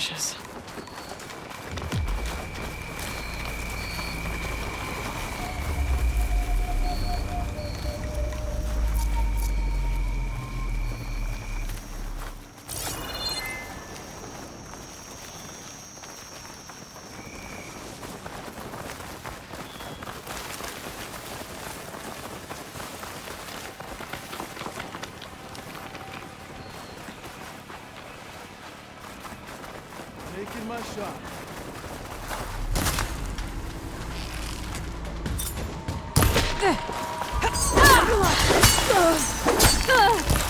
suspicious. Taking my shot.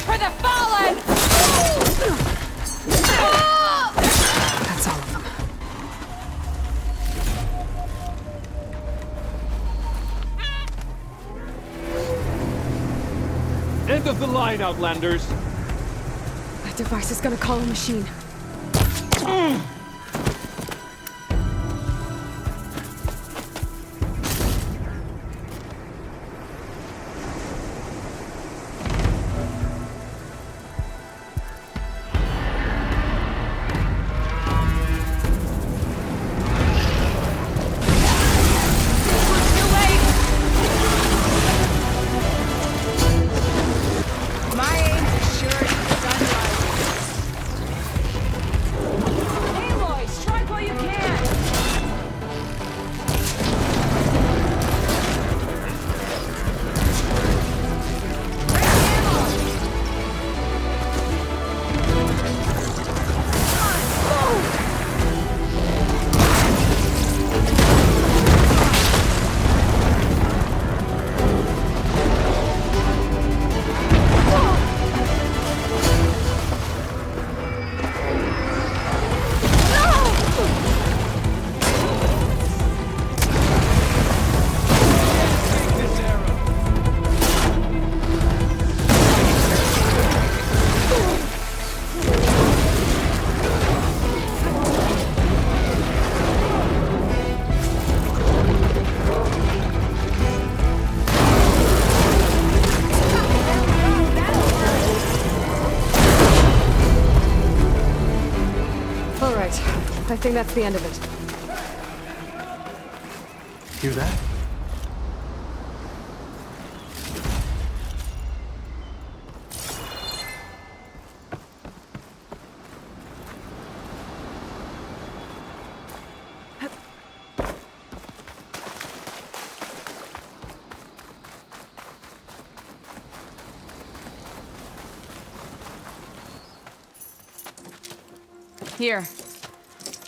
For the fallen! That's all of them. End of the line, Outlanders! That device is gonna call a machine. My aim is sure as sunrise. Aloy, strike while you can! All right, I think that's the end of it. Hear that? Here.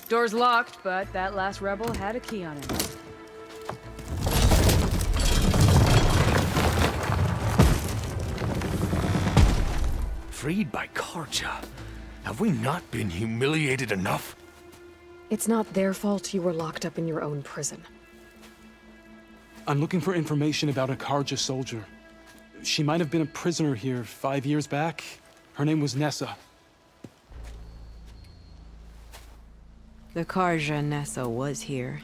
Door's locked, but that last rebel had a key on it. Freed by Karja. Have we not been humiliated enough? It's not their fault you were locked up in your own prison. I'm looking for information about a Karja soldier. She might have been a prisoner here 5 years back. Her name was Nessa. The Karja Nessa was here.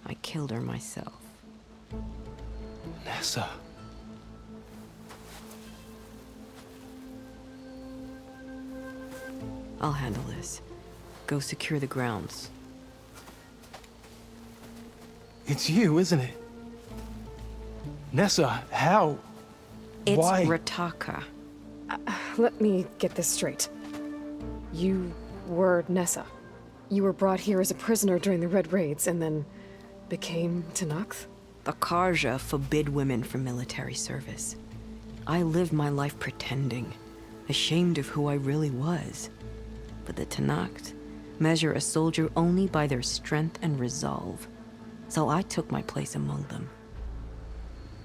I killed her myself. Nessa. I'll handle this. Go secure the grounds. It's you, isn't it? Nessa, how? It's Why? Rataka. Let me get this straight. You were Nessa. You were brought here as a prisoner during the Red Raids and then became Tenakth? The Karja forbid women from military service. I lived my life pretending, ashamed of who I really was. But the Tenakth measure a soldier only by their strength and resolve. So I took my place among them.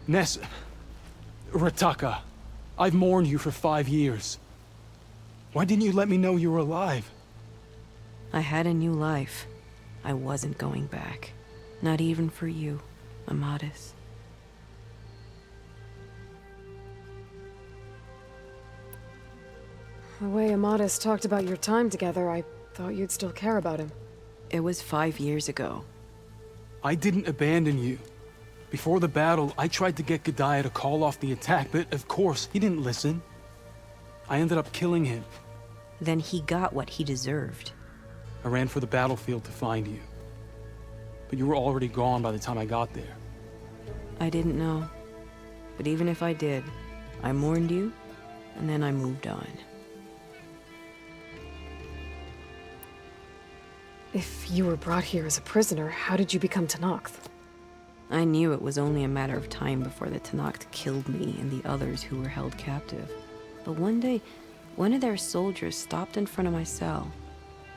Nessa. Rataka. I've mourned you for 5 years. Why didn't you let me know you were alive? I had a new life. I wasn't going back. Not even for you, Amadis. The way Amadis talked about your time together, I thought you'd still care about him. It was 5 years ago. I didn't abandon you. Before the battle, I tried to get G'daiah to call off the attack, but of course, he didn't listen. I ended up killing him. Then he got what he deserved. I ran for the battlefield to find you. But you were already gone by the time I got there. I didn't know. But even if I did, I mourned you, and then I moved on. If you were brought here as a prisoner, how did you become Tenakth? I knew it was only a matter of time before the Tenakth killed me and the others who were held captive. But one day, one of their soldiers stopped in front of my cell,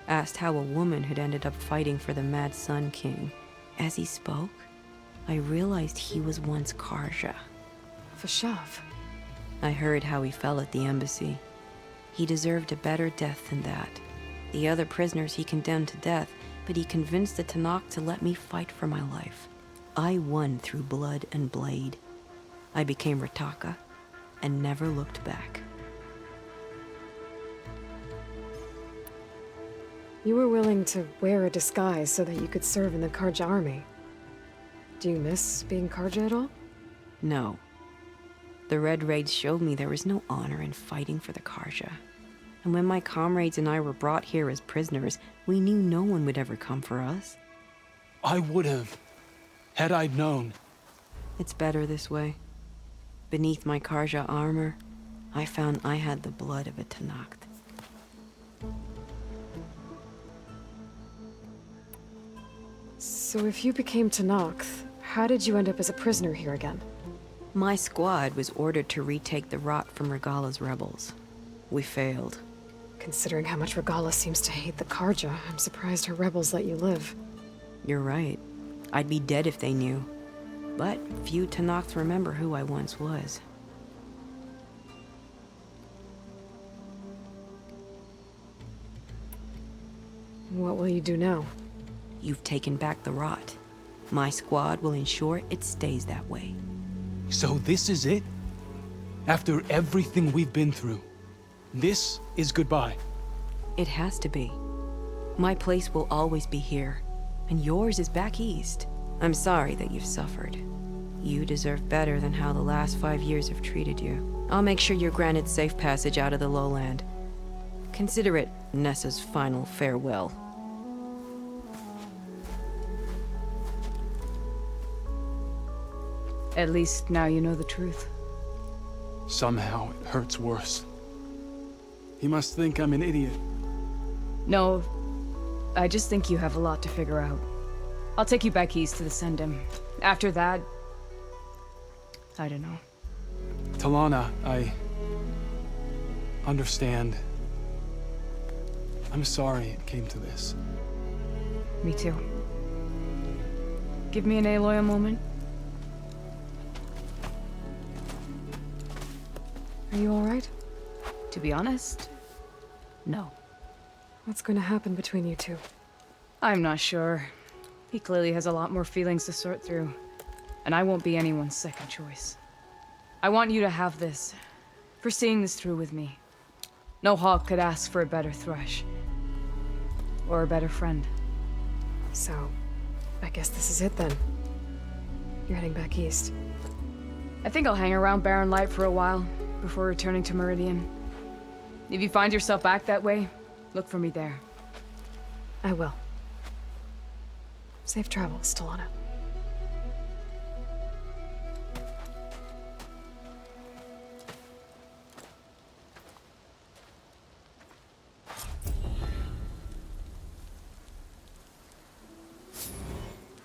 asked how a woman had ended up fighting for the Mad Sun King. As he spoke, I realized he was once Karja. Vashav. I heard how he fell at the embassy. He deserved a better death than that. The other prisoners he condemned to death, but he convinced the Tenakth to let me fight for my life. I won through blood and blade. I became Rataka and never looked back. You were willing to wear a disguise so that you could serve in the Karja army. Do you miss being Karja at all? No. The Red Raids showed me there was no honor in fighting for the Karja. And when my comrades and I were brought here as prisoners, we knew no one would ever come for us. I would have, had I known. It's better this way. Beneath my Karja armor, I found I had the blood of a Tenakth. So if you became Tenakth, how did you end up as a prisoner here again? My squad was ordered to retake the Rot from Regala's rebels. We failed. Considering how much Regala seems to hate the Karja, I'm surprised her rebels let you live. You're right. I'd be dead if they knew. But few Tenakths remember who I once was. What will you do now? You've taken back the Rot. My squad will ensure it stays that way. So this is it? After everything we've been through, this is goodbye. It has to be. My place will always be here, and yours is back east. I'm sorry that you've suffered. You deserve better than how the last 5 years have treated you. I'll make sure you're granted safe passage out of the lowland. Consider it Nessa's final farewell. At least now you know the truth. Somehow it hurts worse. He must think I'm an idiot. No, I just think you have a lot to figure out. I'll take you back east to the Sendem. After that, I don't know. Talana, I understand. I'm sorry it came to this. Me too. Give me an Aloy a moment. Are you alright? To be honest, no. What's going to happen between you two? I'm not sure. He clearly has a lot more feelings to sort through, and I won't be anyone's second choice. I want you to have this, for seeing this through with me. No hawk could ask for a better thrush. Or a better friend. So, I guess this is it then. You're heading back east. I think I'll hang around Barren Light for a while, before returning to Meridian. If you find yourself back that way, look for me there. I will. Safe travels, Talana.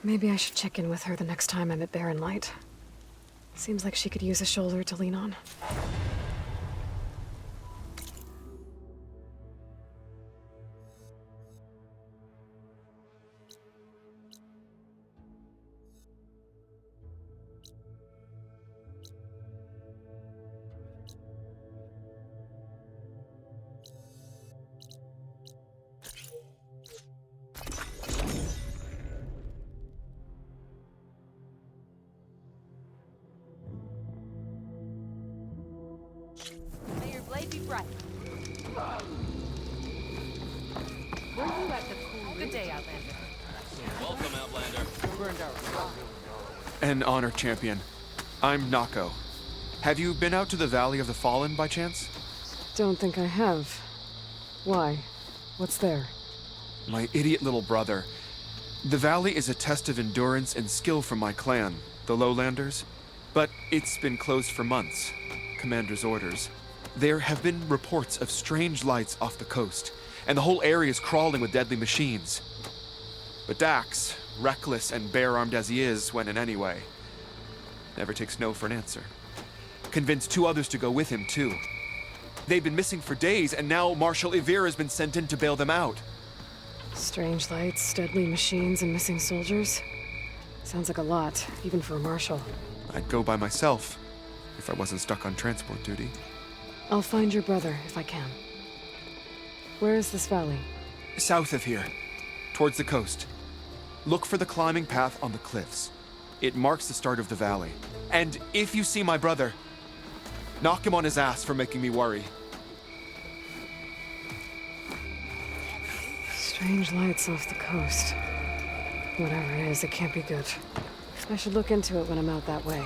Maybe I should check in with her the next time I'm at Barren Light. Seems like she could use a shoulder to lean on. May your blade be bright. Were you at the cool? Good day, Outlander. Welcome, Outlander. An honor, champion. I'm Nako. Have you been out to the Valley of the Fallen by chance? Don't think I have. Why? What's there? My idiot little brother. The valley is a test of endurance and skill from my clan, the Lowlanders. But it's been closed for months. Commander's orders. There have been reports of strange lights off the coast, and the whole area is crawling with deadly machines. But Dax, reckless and bare-armed as he is, went in anyway. Never takes no for an answer. Convinced 2 others to go with him, too. They've been missing for days, and now Marshal Ivir has been sent in to bail them out. Strange lights, deadly machines, and missing soldiers. Sounds like a lot, even for a marshal. I'd go by myself, if I wasn't stuck on transport duty. I'll find your brother, if I can. Where is this valley? South of here, towards the coast. Look for the climbing path on the cliffs. It marks the start of the valley. And if you see my brother, knock him on his ass for making me worry. Strange lights off the coast. Whatever it is, it can't be good. I should look into it when I'm out that way.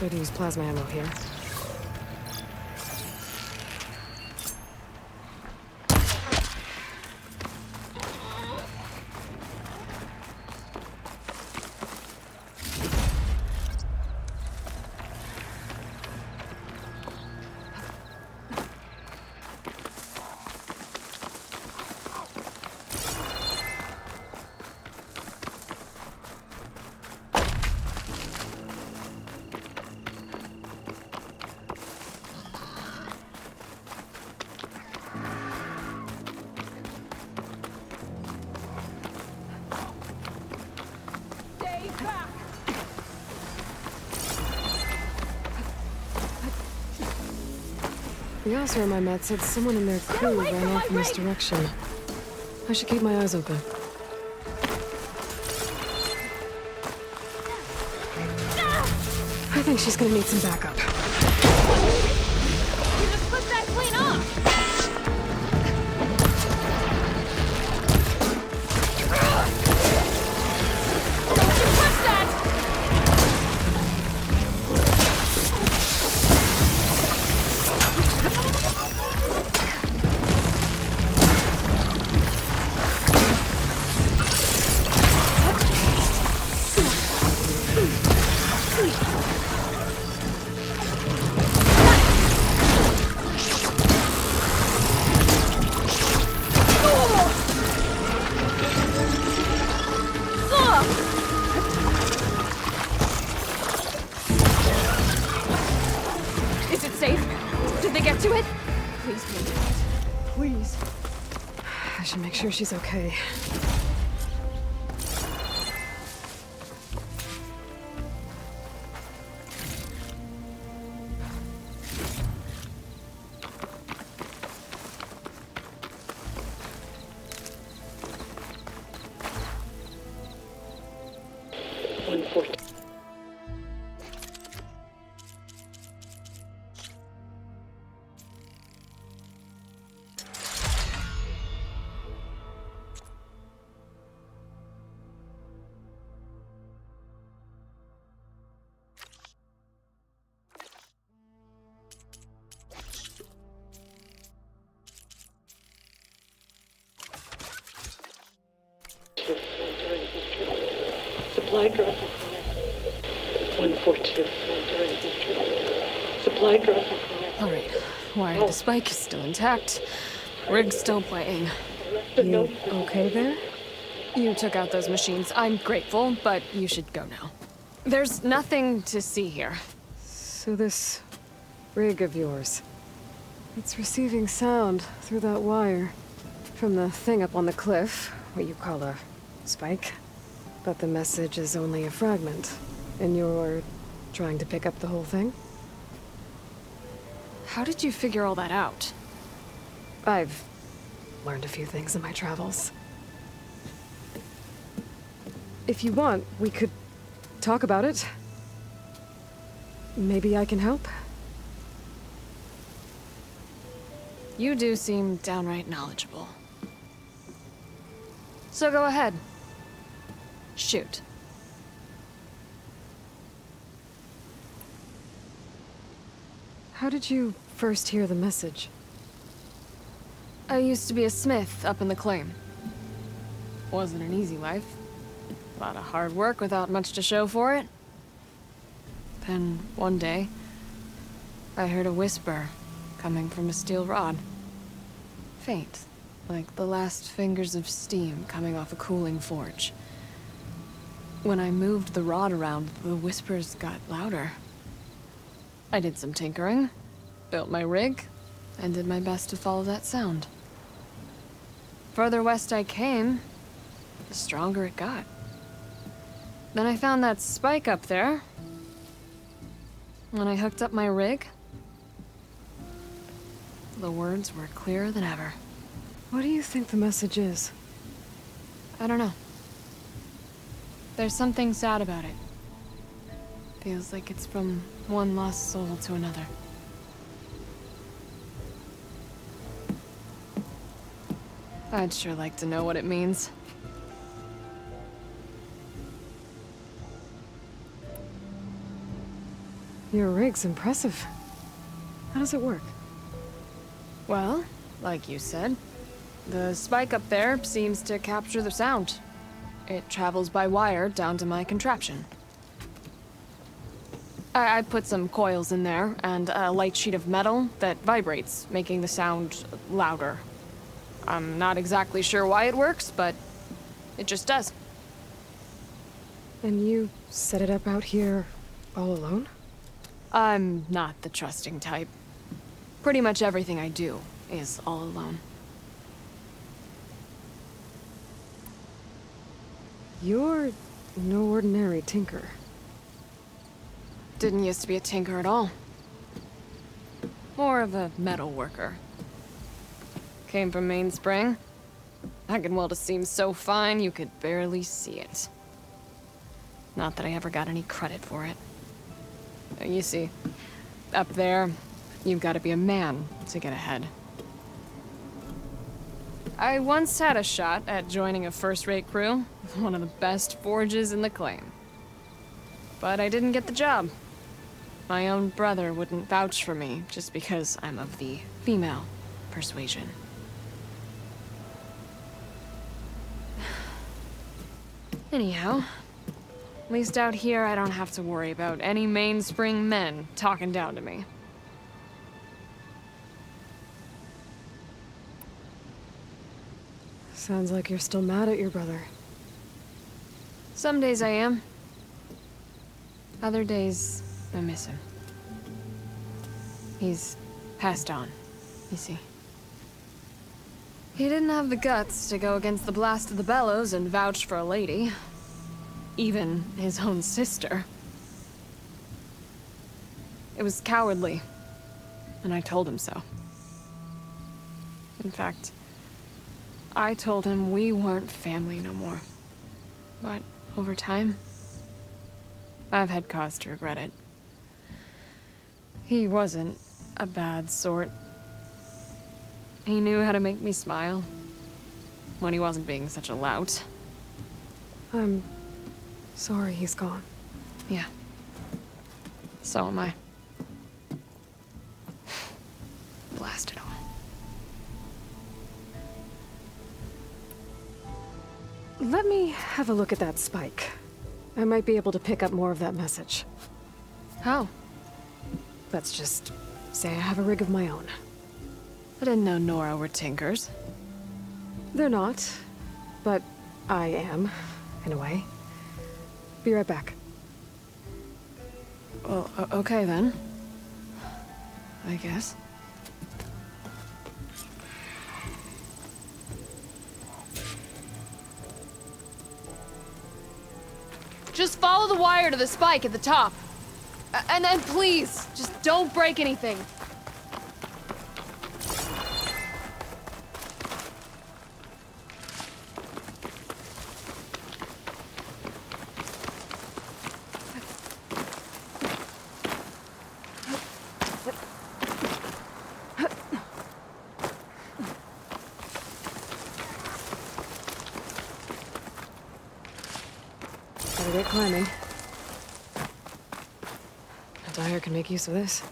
Could use plasma ammo here. The officer I met said someone in their crew ran off in this direction. I should keep my eyes open. I think she's gonna need some backup. You just put that clean off! Don't you touch that! Is it safe? Did they get to it? Please, please. Please. I should make sure she's okay. Supply drop. 142. Supply drop. Alright, wire to spike is still intact. Rig's still playing. You okay there? You took out those machines. I'm grateful, but you should go now. There's nothing to see here. So this rig of yours, it's receiving sound through that wire from the thing up on the cliff, what you call a spike. But the message is only a fragment, and you're trying to pick up the whole thing? How did you figure all that out? I've learned a few things in my travels. If you want, we could talk about it. Maybe I can help? You do seem downright knowledgeable. So go ahead. Shoot. How did you first hear the message? I used to be a smith up in the claim. Wasn't an easy life. A lot of hard work without much to show for it. Then, one day, I heard a whisper coming from a steel rod. Faint, like the last fingers of steam coming off a cooling forge. When I moved the rod around, the whispers got louder. I did some tinkering, built my rig, and did my best to follow that sound. Further west I came, the stronger it got. Then I found that spike up there. When I hooked up my rig, the words were clearer than ever. What do you think the message is? I don't know. There's something sad about it. Feels like it's from one lost soul to another. I'd sure like to know what it means. Your rig's impressive. How does it work? Well, like you said, the spike up there seems to capture the sound. It travels by wire down to my contraption. I put some coils in there and a light sheet of metal that vibrates, making the sound louder. I'm not exactly sure why it works, but it just does. And you set it up out here all alone? I'm not the trusting type. Pretty much everything I do is all alone. You're no ordinary tinker. Didn't used to be a tinker at all. More of a metal worker. Came from Mainspring. I can weld a seam so fine you could barely see it. Not that I ever got any credit for it. You see, up there, you've got to be a man to get ahead. I once had a shot at joining a first-rate crew with one of the best forges in the claim. But I didn't get the job. My own brother wouldn't vouch for me just because I'm of the female persuasion. Anyhow, at least out here I don't have to worry about any Mainspring men talking down to me. Sounds like you're still mad at your brother. Some days I am. Other days, I miss him. He's passed on, you see. He didn't have the guts to go against the blast of the bellows and vouch for a lady. Even his own sister. It was cowardly, and I told him so. In fact, I told him we weren't family no more. But over time, I've had cause to regret it. He wasn't a bad sort. He knew how to make me smile when he wasn't being such a lout. I'm sorry he's gone. Yeah. So am I. Blast it all. Let me have a look at that spike. I might be able to pick up more of that message. How? Let's just say I have a rig of my own. I didn't know Nora were tinkers. They're not, but I am, in a way. Be right back. Well, okay then. I guess. Just follow the wire to the spike at the top. And then please, just don't break anything. Gotta get climbing. Dyer can make use of this.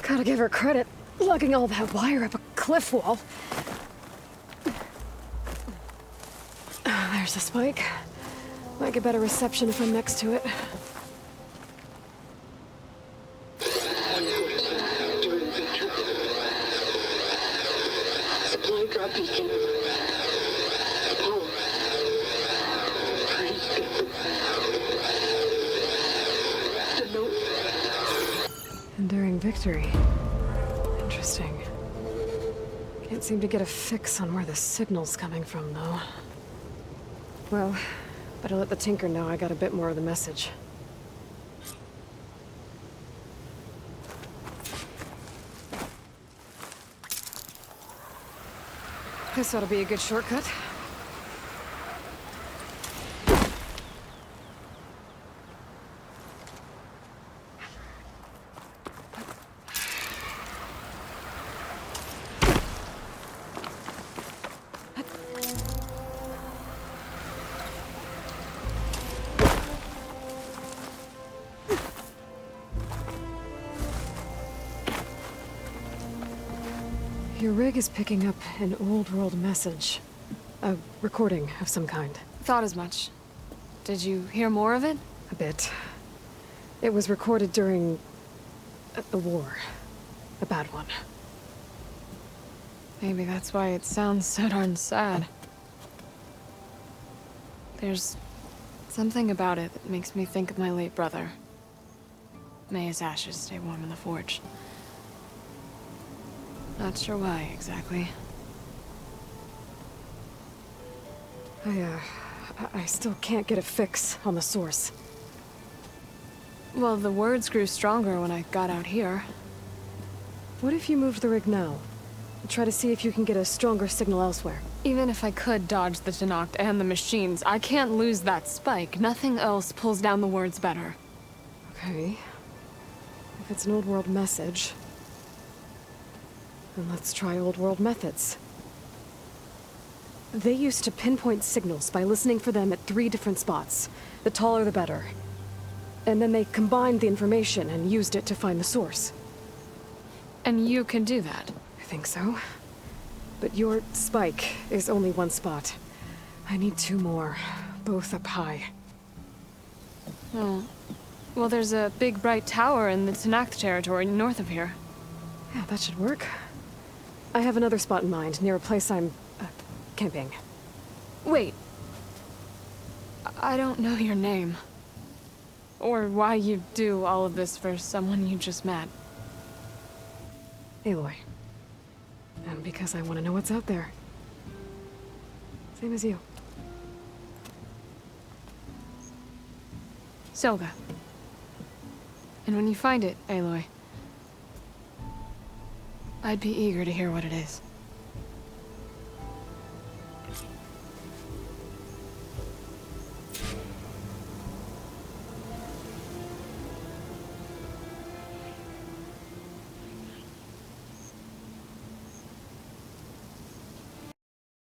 Gotta give her credit, lugging all that wire up a cliff wall. There's the spike. Might get better reception if I'm next to it. Supply drop beacon. Power. The note. Enduring victory. Interesting. Can't seem to get a fix on where the signal's coming from, though. Well, better let the Tinker know I got a bit more of the message. This ought to be a good shortcut. Your rig is picking up an old world message. A recording of some kind. Thought as much. Did you hear more of it? A bit. It was recorded during... the war. A bad one. Maybe that's why it sounds so darn sad. There's something about it that makes me think of my late brother. May his ashes stay warm in the forge. Not sure why, exactly. I still can't get a fix on the source. Well, the words grew stronger when I got out here. What if you moved the rig now? Try to see if you can get a stronger signal elsewhere. Even if I could dodge the Tenakth and the machines, I can't lose that spike. Nothing else pulls down the words better. Okay. If it's an old world message, then let's try old world methods. They used to pinpoint signals by listening for them at 3 different spots. The taller the better. And then they combined the information and used it to find the source. And you can do that? I think so. But your spike is only 1 spot. I need 2 more, both up high. Oh. Well, there's a big bright tower in the Tenakth territory north of here. Yeah, that should work. I have another spot in mind, near a place I'm... camping. Wait. I don't know your name. Or why you do all of this for someone you just met. Aloy. And because I want to know what's out there. Same as you. Selga. And when you find it, Aloy, I'd be eager to hear what it is.